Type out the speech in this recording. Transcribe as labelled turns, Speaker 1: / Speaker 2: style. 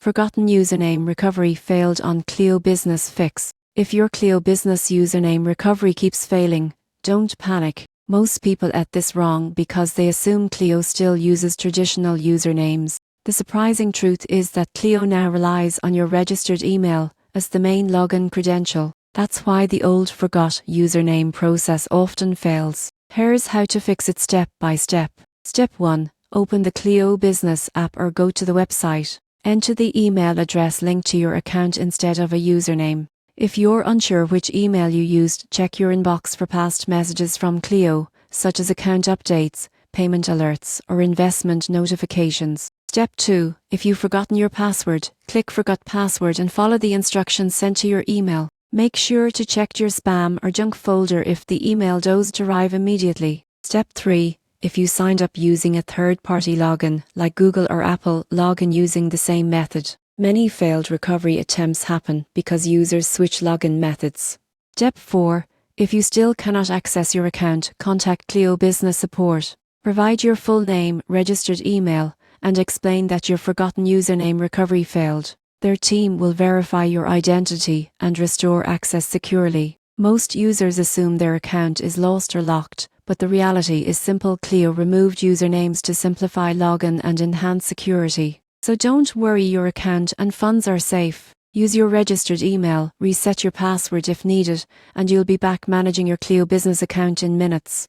Speaker 1: Forgotten username recovery failed on Cleo Business Fix. If your Cleo Business username recovery keeps failing, don't panic. Most people get this wrong because they assume Cleo still uses traditional usernames. The surprising truth is that Cleo now relies on your registered email as the main login credential. That's why the old forgot username process often fails. Here's how to fix it step by step. Step 1. Open the Cleo Business app or go to the website. Enter the email address linked to your account instead of a username. If you're unsure which email you used, check your inbox for past messages from Cleo, such as account updates, payment alerts, or investment notifications. Step 2. If you've forgotten your password, click Forgot Password and follow the instructions sent to your email. Make sure to check your spam or junk folder if the email doesn't arrive immediately. Step 3. If you signed up using a third-party login, like Google or Apple, log in using the same method. Many failed recovery attempts happen because users switch login methods. Step 4. If you still cannot access your account, contact Cleo Business Support. Provide your full name, registered email, and explain that your forgotten username recovery failed. Their team will verify your identity and restore access securely. Most users assume their account is lost or locked, but the reality is simple. Cleo removed usernames to simplify login and enhance security. So don't worry, your account and funds are safe. Use your registered email, reset your password if needed, and you'll be back managing your Cleo Business account in minutes.